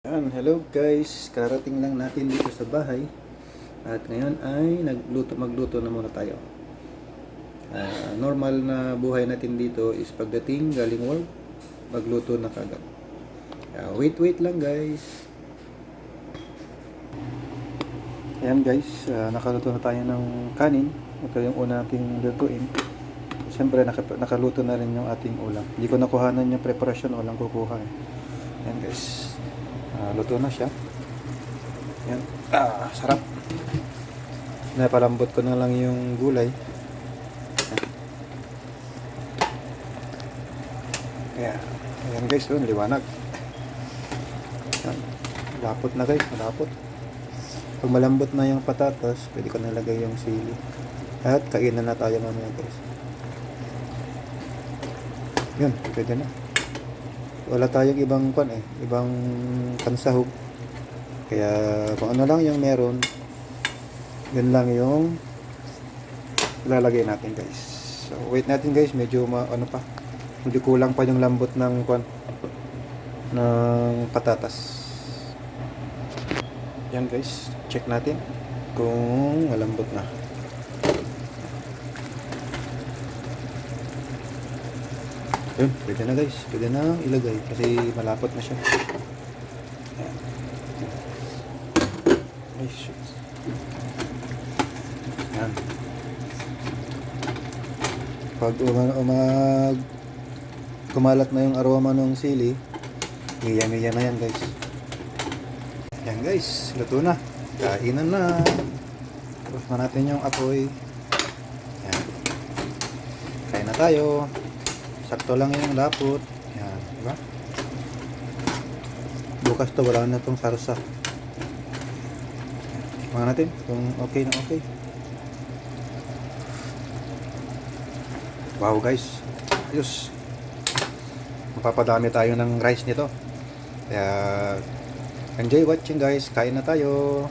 Hello guys, karating lang natin dito sa bahay at ngayon ay magluto na muna tayo. Normal na buhay natin dito is pagdating galing work, magluto na kagad. Wait lang guys. Ayan guys, nakaluto na tayo ng kanin. Ito yung una nating lutuin. Siyempre nakaluto na rin yung ating ulam. Hindi ko nakuhanan yung preparasyon, walang kukuha. Ayan guys. Luto na siya. Yan. Sarap. Napalambot ko na lang yung gulay. Yan. Ayan guys, liwanag. Yan. Malapot na guys, malapot. Pag malambot na yung patatas, pwede ko nalagay yung sili. At kainan na tayo mamaya guys. Yun, pwede na. Wala tayong ibang ibang pansahog. Kaya kung ano lang yung meron, yun lang yung ilalagay natin guys. So wait natin guys, medyo medyo kulang pa yung lambot ng patatas. Yan guys, check natin kung malambot na. Yun, pwede na guys. Pwede na ilagay kasi malapot na siya. Ayan. Ay, shit. Ayan. Pag kumalat na yung aroma ng sili, miya na yan guys. Ayan guys, luto na. Kainan na. Tapos na natin yung apoy. Ayan. Kain na tayo. Sakto lang yung lapot. Yan, diba? Bukas to, wala na itong sarsa. Tingnan natin kung okay na okay. Wow guys. Ayos. Mapapadami tayo ng rice nito. Kaya enjoy watching guys. Kain na tayo.